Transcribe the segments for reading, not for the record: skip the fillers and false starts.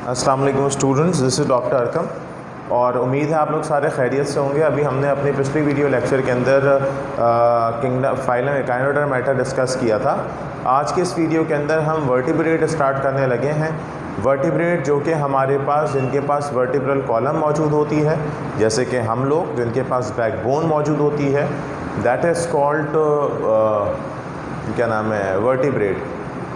अस्सलाम वालेकुम students, this is doctor Arkham और उम्मीद है आप लोग सारे खैरियत से होंगे। अभी हमने अपनी पिछली वीडियो लेक्चर के अंदर kingdom phylum echinoderm matter discuss किया था। आज के इस वीडियो के अंदर हम वर्टिब्रेट स्टार्ट करने लगे हैं। वर्टिब्रेट जो कि हमारे पास जिनके पास वर्टिब्रल कॉलम मौजूद होती है, जैसे कि हम लोग जिनके पास बैकबोन मौजूद होती है, दैट इज़ कॉल्ड क्या नाम है, वर्टिब्रेट।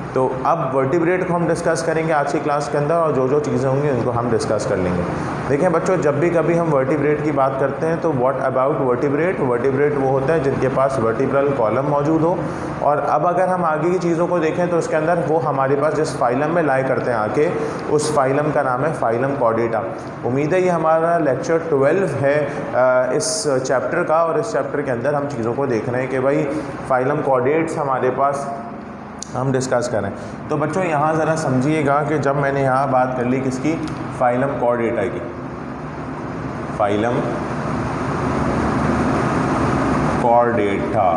तो अब वर्टिब्रेट को हम डिस्कस करेंगे आज की क्लास के अंदर और जो जो चीज़ें होंगी उनको हम डिस्कस कर लेंगे। देखें बच्चों, जब भी कभी हम वर्टिब्रेट की बात करते हैं तो व्हाट अबाउट वर्टिब्रेट, वर्टिब्रेट वो होता है जिनके पास वर्टिब्रल कॉलम मौजूद हो। और अब अगर हम आगे की चीज़ों को देखें तो उसके अंदर वो हमारे पास जिस फाइलम में लाई करते हैं आके, उस फाइलम का नाम है फाइलम कॉर्डेटा। उम्मीद है ये हमारा लेक्चर 12 है इस चैप्टर का, और इस चैप्टर के अंदर हम चीज़ों को देख रहे हैं कि भाई फाइलम कॉर्डेट्स हमारे पास हम डिस्कस करें। तो बच्चों यहाँ ज़रा समझिएगा कि जब मैंने यहाँ बात कर ली किसकी, फाइलम कॉर्डेटा की, फाइलम कॉर्डेटा।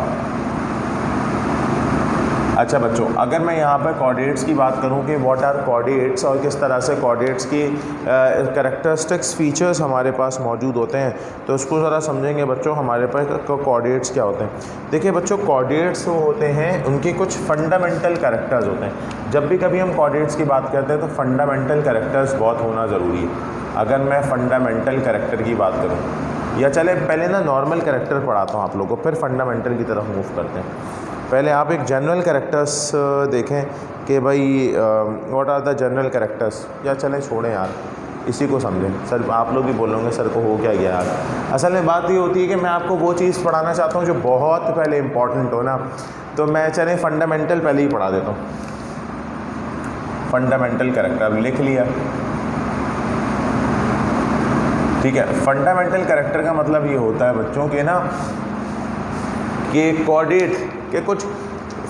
अच्छा बच्चों, अगर मैं यहाँ पर कॉर्डेट्स की बात करूँ कि व्हाट आर कॉर्डेट्स और किस तरह से कॉर्डेट्स की कैरेक्टरिस्टिक्स फीचर्स हमारे पास मौजूद होते हैं, तो उसको ज़रा समझेंगे बच्चों। हमारे पास कॉर्डेट्स क्या होते हैं? देखिए बच्चों, कॉर्डेट्स वो होते हैं, उनके कुछ फंडामेंटल कैरेक्टर्स होते हैं। जब भी कभी हम कॉर्डेट्स की बात करते हैं तो फंडामेंटल कैरेक्टर्स बहुत होना ज़रूरी है। अगर मैं फंडामेंटल कैरेक्टर की बात करूँ, या चले पहले ना नॉर्मल कैरेक्टर पढ़ाता हूँ आप लोगों को, फिर फंडामेंटल की तरफ मूव करते हैं। पहले आप एक जनरल कैरेक्टर्स देखें कि भाई what are the general characters, या चलें छोड़ें यार, इसी को समझें। सर आप लोग भी बोलोगे सर को हो क्या गया यार। असल में बात ये होती है कि मैं आपको वो चीज़ पढ़ाना चाहता हूँ जो बहुत पहले इंपॉर्टेंट हो ना, तो मैं चलें फंडामेंटल पहले ही पढ़ा देता हूँ। फंडामेंटल कैरेक्टर अब लिख लिया, ठीक है। फंडामेंटल कैरेक्टर का मतलब ये होता है बच्चों के ना कि कॉर्डेट के कुछ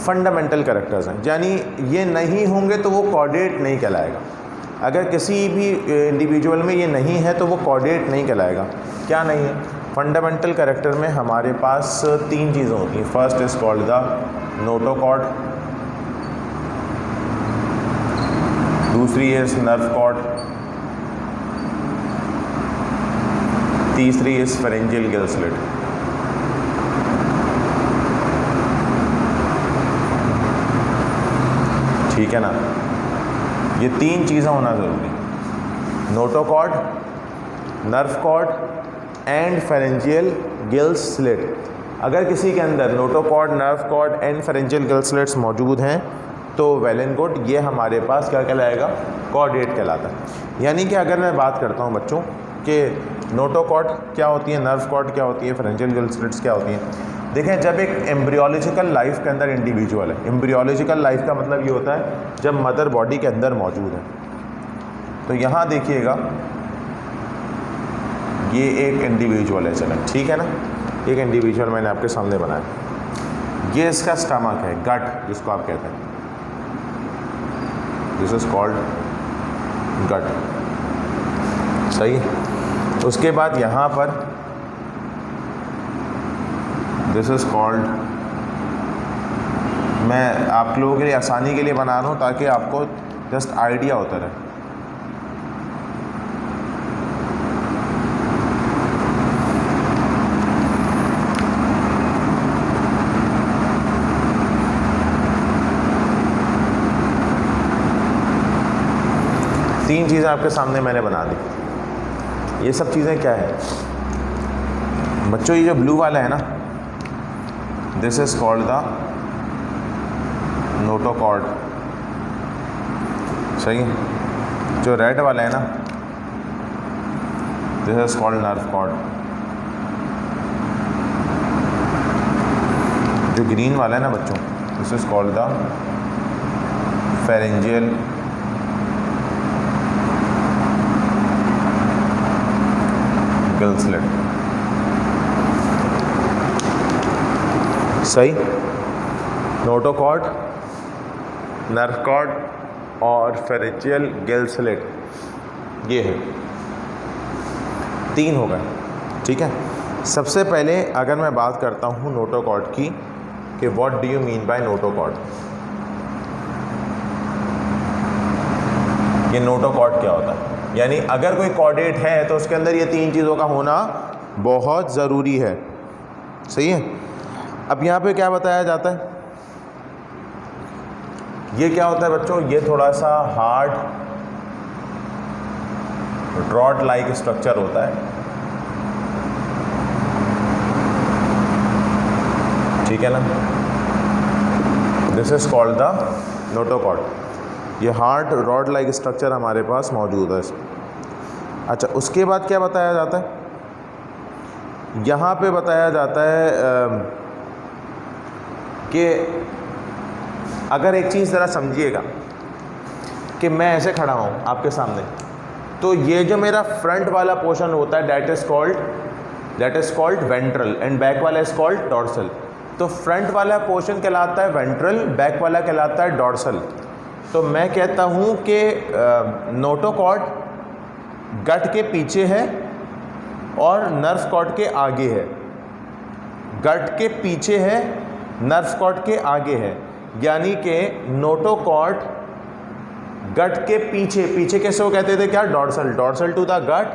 फंडामेंटल कैरेक्टर्स हैं, यानी ये नहीं होंगे तो वो कॉर्डेट नहीं कहलाएगा। अगर किसी भी इंडिविजुअल में ये नहीं है तो वो कॉर्डेट नहीं कहलाएगा। क्या नहीं है? फंडामेंटल कैरेक्टर में हमारे पास 3 चीज़ें होती हैं। First is called the notochord, दूसरी इज़ नर्व कॉर्ड, तीसरी इज़ फेरेंजियल गिल स्लिट। ठीक है ना, ये 3 चीज़ें होना ज़रूरी, notochord, nerve cord and pharyngeal gill slit. अगर किसी के अंदर notochord, nerve cord and pharyngeal gill slits मौजूद हैं तो वेल एंड गुड, ये हमारे पास क्या कहलाएगा, कॉर्डेट कहलाता है। यानी कि अगर मैं बात करता हूँ बच्चों कि नोटोकॉर्ड क्या होती है, नर्व कॉर्ड क्या होती है, फेरेंजियल गिल स्लिट्स क्या होती हैं। देखें, जब एक एम्ब्रियोलॉजिकल लाइफ के अंदर इंडिविजुअल है, एम्ब्रियोलॉजिकल लाइफ का मतलब ये होता है जब मदर बॉडी के अंदर मौजूद है। तो यहाँ देखिएगा, ये एक इंडिविजुअल है, चलें ठीक है ना, एक इंडिविजुअल मैंने आपके सामने बनाया। ये इसका स्टमक है, गट जिसको आप कहते हैं, दिस इज कॉल्ड गट, सही। उसके बाद यहाँ पर दिस इज़ कॉल्ड, मैं आप लोगों के लिए आसानी के लिए बना रहा हूँ ताकि आपको जस्ट आइडिया होता रहे। तीन चीज़ें आपके सामने मैंने बना दी। ये सब चीज़ें क्या है बच्चों? ये जो ब्लू वाला है ना, this is called the notochord, सही। जो रेड वाला है ना, this is called nerve cord. जो ग्रीन वाला है ना बच्चों, this is called the pharyngeal gill slit, सही। नोटोकॉर्ड, नर्व कॉर्ड और फेरेंजियल गिल स्लिट, ये है 3 हो गए, ठीक है। सबसे पहले अगर मैं बात करता हूँ नोटोकॉर्ड की कि what do you mean by notochord. ये नोटोकॉर्ड क्या होता है, यानी अगर कोई कॉर्डेट है तो उसके अंदर ये तीन चीज़ों का होना बहुत ज़रूरी है। सही है। अब यहाँ पे क्या बताया जाता है, ये क्या होता है बच्चों, ये थोड़ा सा हार्ड रॉड लाइक स्ट्रक्चर होता है, ठीक है ना। This is called the notochord. ये हार्ड रॉड लाइक स्ट्रक्चर हमारे पास मौजूद है। अच्छा, उसके बाद क्या बताया जाता है, यहाँ पे बताया जाता है कि अगर एक चीज़ ज़रा समझिएगा कि मैं ऐसे खड़ा हूँ आपके सामने, तो ये जो मेरा फ्रंट वाला पोर्शन होता है that is called ventral and back वाला इज़ कॉल्ड डॉर्सल। तो फ्रंट वाला पोर्शन कहलाता है वेंट्रल, बैक वाला कहलाता है डॉर्सल। तो मैं कहता हूँ कि नोटोकॉर्ड गट के पीछे है और नर्व कॉर्ड के आगे है। गट के पीछे है, नर्व कॉर्ड के आगे है, यानी कि नोटोकॉर्ड गट के पीछे, पीछे कैसे वो कहते थे क्या, डॉर्सल टू द गट,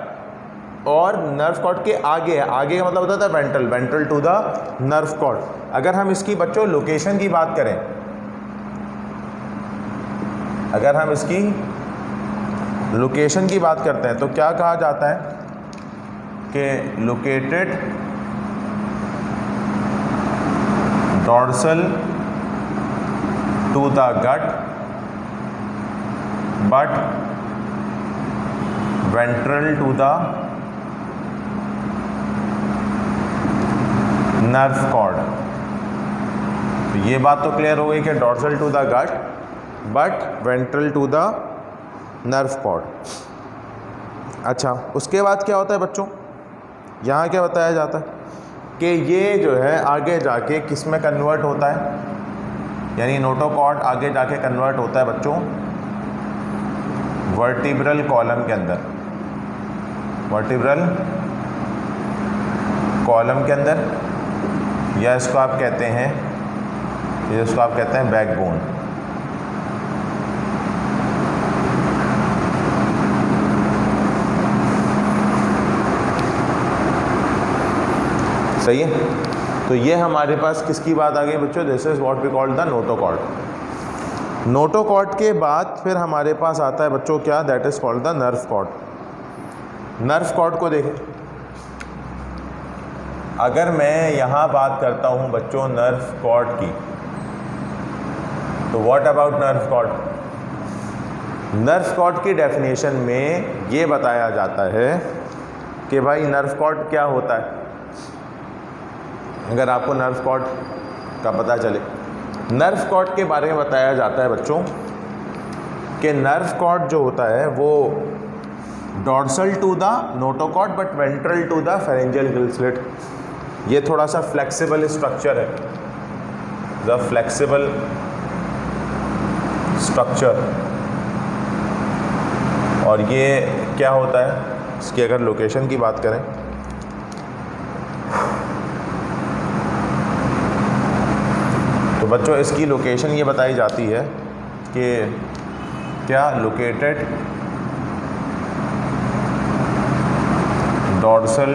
और नर्व कॉर्ड के आगे है। आगे का मतलब होता था ventral to the nerve cord. अगर हम इसकी बच्चों लोकेशन की बात करें, अगर हम इसकी लोकेशन की बात करते हैं तो क्या कहा जाता है कि located dorsal to the gut but ventral to the nerve cord. तो ये बात तो क्लियर हो गई कि dorsal to the gut but ventral to the nerve cord. अच्छा, उसके बाद क्या होता है बच्चों, यहाँ क्या बताया जाता है कि ये जो है आगे जाके किस में कन्वर्ट होता है, यानी नोटोकॉर्ड आगे जाके कन्वर्ट होता है बच्चों वर्टिब्रल कॉलम के अंदर, वर्टिब्रल कॉलम के अंदर, या इसको आप कहते हैं, इसको आप कहते हैं बैकबोन। सही है। तो ये हमारे पास किसकी बात आ गई बच्चों, this is what we called the notochord. Notochord के बाद फिर हमारे पास आता है बच्चों क्या, that is called the nerve cord. Nerve cord को देखें, अगर मैं यहाँ बात करता हूँ बच्चों नर्व कॉर्ड की, तो what about nerve cord. Nerve cord की डेफिनेशन में ये बताया जाता है कि भाई नर्व कॉर्ड क्या होता है। अगर आपको नर्व कॉर्ड का पता चले, नर्व कॉर्ड के बारे में बताया जाता है बच्चों कि नर्व कॉर्ड जो होता है वो dorsal to the notochord but ventral to the pharyngeal gill slit. ये थोड़ा सा फ्लेक्सिबल स्ट्रक्चर है, द फ्लेक्सिबल स्ट्रक्चर। और ये क्या होता है, इसकी अगर लोकेशन की बात करें तो बच्चों इसकी लोकेशन ये बताई जाती है कि क्या, लोकेटेड डॉर्सल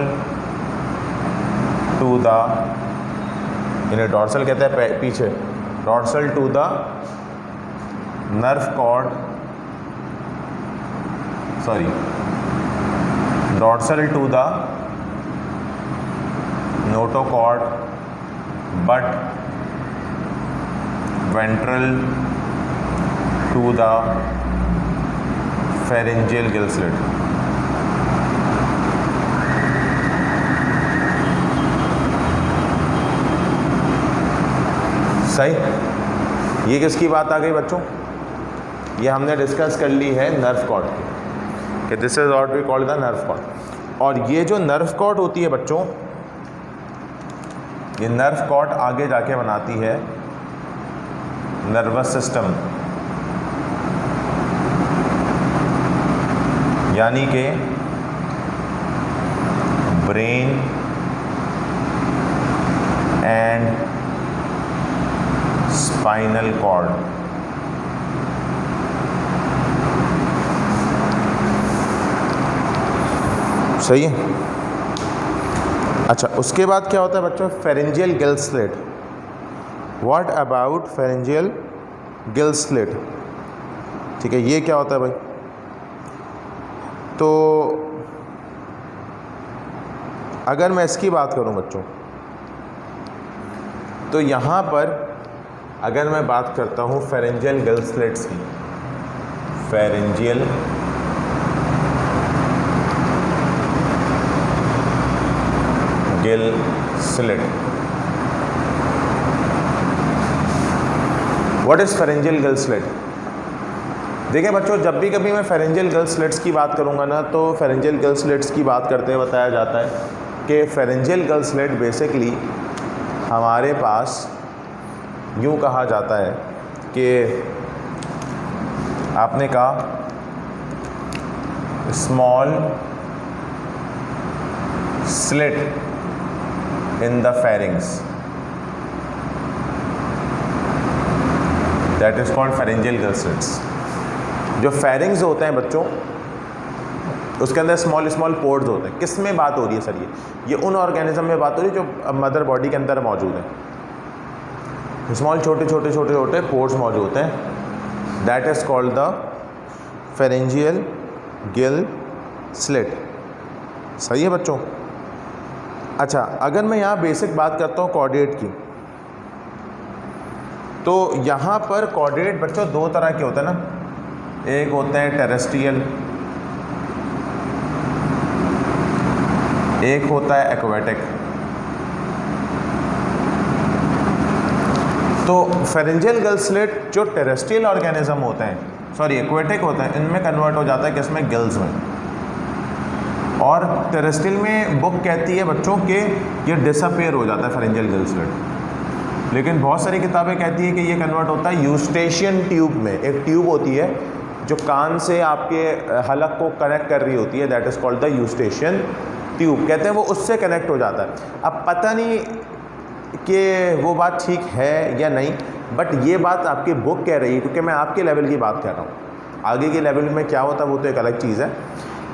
टू द, इन्हें डॉर्सल कहते हैं पीछे, dorsal to the nerve cord, sorry dorsal to the notochord but ventral to the pharyngeal gill slit. सही। ये किसकी बात आ गई बच्चों, ये हमने डिस्कस कर ली है नर्व कॉर्ड की, कि this is what we call the nerve cord. और ये जो नर्व कॉर्ड होती है बच्चों, ये नर्व कॉर्ड आगे जाके बनाती है नर्वस सिस्टम, यानी कि ब्रेन एंड स्पाइनल कॉर्ड। सही है। अच्छा, उसके बाद क्या होता है बच्चों, pharyngeal gill slit. What about pharyngeal gill slit? ठीक है, ये क्या होता है भाई? तो अगर मैं इसकी बात करूं बच्चों, तो यहाँ पर अगर मैं बात करता हूँ फेरेंजियल गिल स्लिट्स की, pharyngeal gill slit, what is pharyngeal gill slit? देखिए बच्चों, जब भी कभी मैं फेरेंजियल गिल स्लिट्स की बात करूँगा ना, तो फेरेंजियल गिल स्लिट्स की बात करते हुए बताया जाता है कि फेरेंजियल गिल स्लिट बेसिकली हमारे पास यूँ कहा जाता है कि आपने कहा small slit in the pharynx, that is called pharyngeal gill slits. जो फेरिंग्स होते हैं बच्चों, उसके अंदर स्मॉल स्मॉल पोर्स होते हैं। किस में बात हो रही है सर? ये उन ऑर्गेनिज्म में बात हो रही है जो मदर बॉडी के अंदर मौजूद है। स्मॉल छोटे छोटे छोटे छोटे पोर्स मौजूद होते हैं, that is called the pharyngeal gill slit. सही है बच्चों? अच्छा, अगर मैं यहाँ बेसिक बात करता हूँ कॉर्डेट की, तो यहाँ पर कॉर्डेट बच्चों दो तरह के होते हैं ना, एक होते हैं टेरेस्ट्रियल, एक होता है एक्वेटिक। तो फेरेंजियल गिल स्लिट जो टेरेस्ट्रियल ऑर्गेनिज्म होते हैं, सॉरी एक्वेटिक होते हैं, इनमें कन्वर्ट हो जाता है किसमें? गिल्स में। और टेरेस्ट्रियल में बुक कहती है बच्चों कि ये डिसअपेयर हो जाता है फेरेंजियल गिल स्लिट, लेकिन बहुत सारी किताबें कहती है कि ये कन्वर्ट होता है यूस्टेशियन ट्यूब में। एक ट्यूब होती है जो कान से आपके हलक को कनेक्ट कर रही होती है, that is called the Eustachian tube, कहते हैं वो उससे कनेक्ट हो जाता है। अब पता नहीं कि वो बात ठीक है या नहीं, बट ये बात आपकी बुक कह रही है, क्योंकि मैं आपके लेवल की बात कर रहा हूँ। आगे के लेवल में क्या होता है वो तो एक अलग चीज़ है,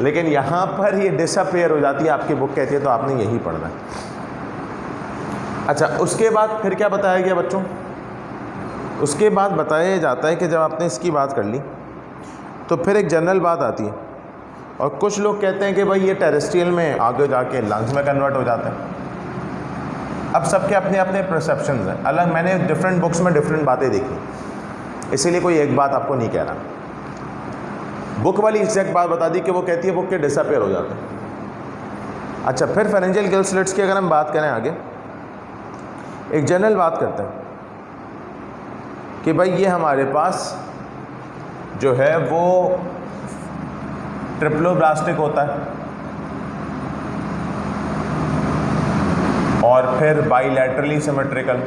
लेकिन यहाँ पर ये डिसअपेयर हो जाती है, आपकी बुक कहती है, तो आपने यही पढ़ना है। अच्छा, उसके बाद फिर क्या बताया गया बच्चों? उसके बाद बताया जाता है कि जब आपने इसकी बात कर ली, तो फिर एक जनरल बात आती है, और कुछ लोग कहते हैं कि भाई ये टेरेस्ट्रियल में आगे जाके लंग्स में कन्वर्ट हो जाता है। अब सबके अपने अपने परसेप्शंस हैं अलग, मैंने डिफरेंट बुक्स में डिफरेंट बातें देखी, इसीलिए कोई एक बात आपको नहीं कह रहा। बुक वाली एग्जैक्ट बात बता दी कि वो कहती है बुक के डिसअपेयर हो जाते हैं। अच्छा, फिर फेरेंजियल गिल स्लिट्स की अगर हम बात करें आगे, एक जनरल बात करते हैं कि भाई ये हमारे पास जो है वो ट्रिप्लोब्लास्टिक होता है, और फिर बाइलैटरली सिमेट्रिकल,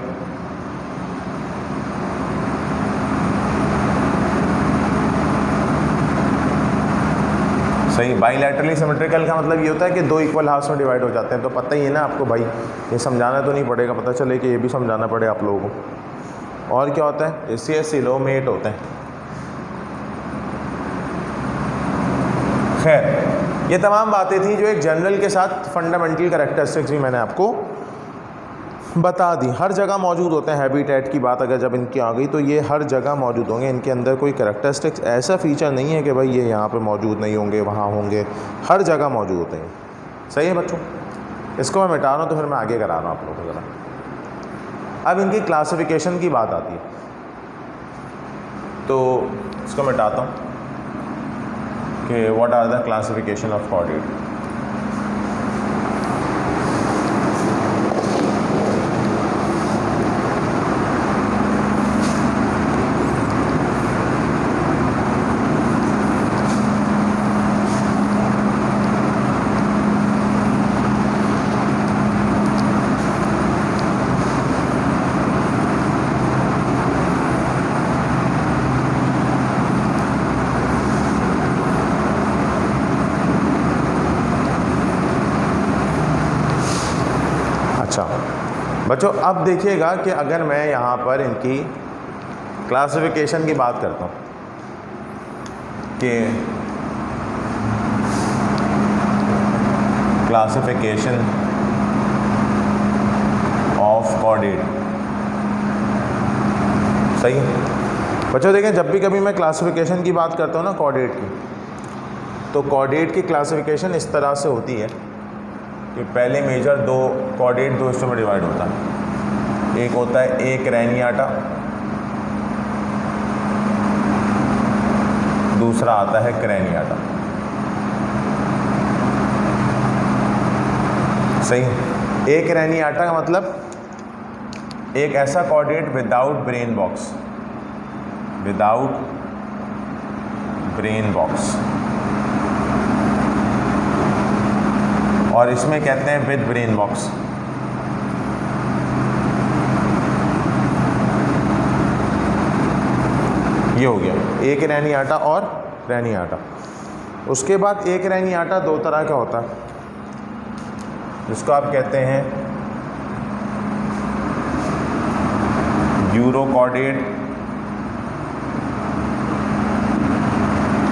सही। बाइलैटरली सिमेट्रिकल का मतलब ये होता है कि दो इक्वल हाफ्स में डिवाइड हो जाते हैं। तो पता ही है ना आपको भाई, ये समझाना तो नहीं पड़ेगा, पता चले कि ये भी समझाना पड़े आप लोगों को। और क्या होता है? इससे सिलोमेट होते हैं। खैर, ये तमाम बातें थी जो एक जनरल के साथ फंडामेंटल कैरेक्टरिस्टिक्स भी मैंने आपको बता दी। हर जगह मौजूद होते हैं। हैबिटेट की बात अगर जब इनकी आ गई तो ये हर जगह मौजूद होंगे। इनके अंदर कोई कैरेक्टरिस्टिक्स ऐसा फीचर नहीं है कि भाई ये यहाँ पे मौजूद नहीं होंगे, वहाँ होंगे, हर जगह मौजूद होते हैं। सही है बच्चों? इसको मैं मिटा रहा हूँ तो फिर मैं आगे करा रहा हूँ आप लोगों को ज़रा। अब इनकी क्लासिफिकेशन की बात आती है, तो इसको मिटाता हूँ कि what are the classification of chordate. बच्चों अब देखिएगा कि अगर मैं यहाँ पर इनकी क्लासिफिकेशन की बात करता हूँ कि क्लासिफिकेशन ऑफ कॉर्डेट। सही है बच्चों। देखें, जब भी कभी मैं क्लासिफिकेशन की बात करता हूँ ना कॉर्डेट की, तो कॉर्डेट की क्लासिफिकेशन इस तरह से होती है कि पहले मेजर दो कॉर्डेट दो हिस्सों में डिवाइड होता है। एक होता है एक रैनियाटा, दूसरा आता है क्रैनियाटा। सही है। एक रैनियाटा का मतलब एक ऐसा chordate without brain box, without brain box, और इसमें कहते हैं विद ब्रेन बॉक्स। ये हो गया एक रैनियाटा और रैनियाटा। उसके बाद एक रैनियाटा दो तरह का होता है, जिसको आप कहते हैं यूरोकॉर्डेट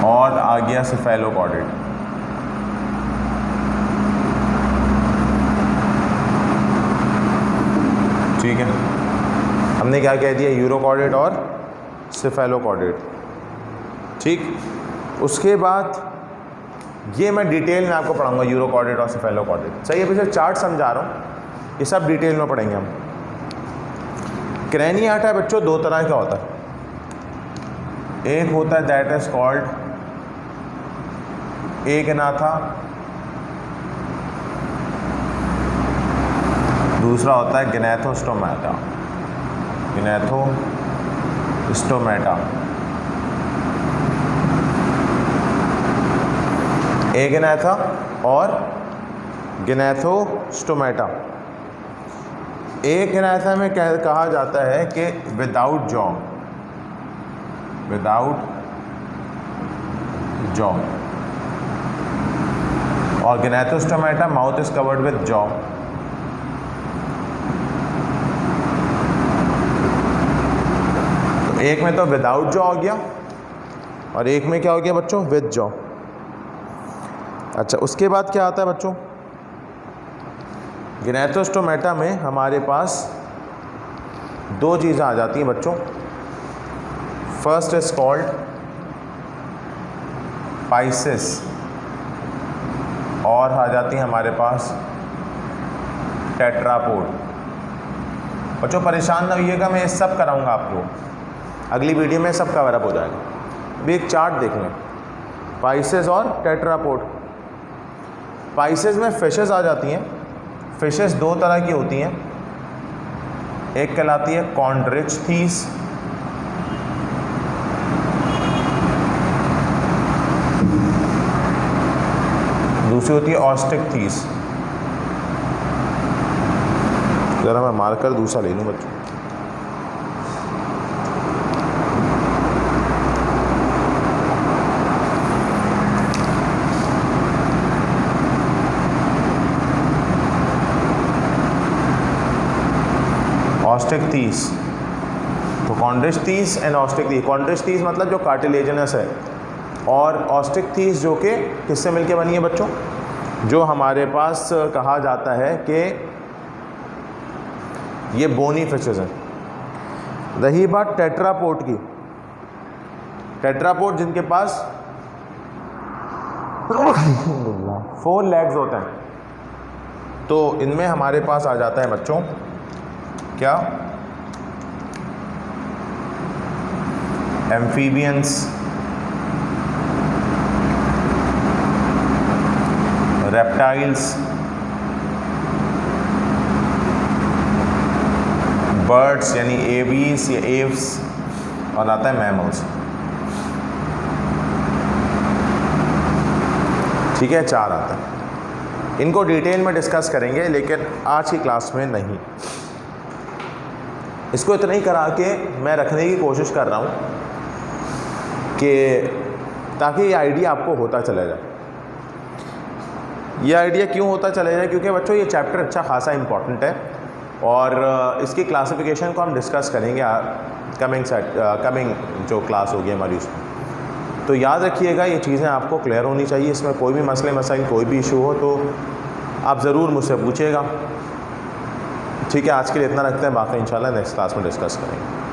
और आ गया सेफेलोकॉर्डेट। ठीक है, हमने क्या कह दिया, यूरोकॉर्डेट और सेफेलोकॉर्डेट। ठीक, उसके बाद ये मैं डिटेल में आपको पढ़ाऊंगा यूरोकॉर्डेट और सेफेलोकॉर्डेट। सही है, पीछे चार्ट समझा रहा हूँ, ये सब डिटेल में पढ़ेंगे हम। क्रैनियाटा बच्चों दो तरह का होता है। एक होता है दैट इज कॉल्ड एकनाथा, दूसरा होता है ग्नैथोस्टोमाटा। ग्नैथोस्टोमाटा एगनाथा और ग्नैथोस्टोमाटा। एगनाथा में कहा जाता है कि विदाउट जॉ, विदाउट जॉ, और gnathostomata mouth is covered with jaw. तो एक में तो विदाउट जॉ हो गया और एक में क्या हो गया बच्चों, विद जॉ। अच्छा, उसके बाद क्या आता है बच्चों, ग्नैथोस्टोमाटा में हमारे पास दो चीज़ें आ जाती हैं बच्चों। फर्स्ट इज कॉल्ड पाइसिस, और आ जाती है हमारे पास टेट्रापोड। बच्चों परेशान ना होइएगा, मैं ये सब कराऊंगा आपको, अगली वीडियो में सब कवर अप हो जाएगा। अभी एक चार्ट देख लें, पाइसिस और टेट्रापोड। पाइसिस में फिशेस आ जाती हैं। फिशेस दो तरह की होती हैं, एक कहलाती है कॉन्ड्रिचथीस, दूसरी होती है ऑस्टिकथीस। ज़रा मैं मार्कर दूसरा ले लूँ बच्चों। ऑस्टिकथीस, तो कॉन्ड्रिचथीस एंड ऑस्टिकथीस। कॉन्ड्रिचथीस मतलब जो कार्टिलेजनस है, और ऑस्टिकथीस जो कि किससे मिलके बनी है बच्चों, जो हमारे पास कहा जाता है कि ये बोनी फिशेस हैं। रही बात टेट्रापोड की, टेट्रापोड जिनके पास 4 लेग्स होते हैं, तो इनमें हमारे पास आ जाता है बच्चों क्या, एम्फीबियंस, रेप्टाइल्स, बर्ड्स यानी एवीज या एव्स, और आता है मैमल्स। ठीक है, 4 आता है। इनको डिटेल में डिस्कस करेंगे, लेकिन आज की क्लास में नहीं। इसको इतना ही करा के मैं रखने की कोशिश कर रहा हूँ कि ताकि ये आइडिया आपको होता चला जाए। ये आइडिया क्यों होता चला जाए, क्योंकि बच्चों ये चैप्टर अच्छा खासा इंपॉर्टेंट है, और इसकी क्लासिफिकेशन को हम डिस्कस करेंगे कमिंग जो क्लास होगी हमारी उसमें। तो याद रखिएगा, ये चीज़ें आपको क्लियर होनी चाहिए। इसमें कोई भी मसले मसाइल कोई भी इशू हो तो आप ज़रूर मुझसे पूछिएगा। ठीक है, आज के लिए इतना रखते हैं, बाकी इंशाल्लाह नेक्स्ट क्लास में डिस्कस करेंगे।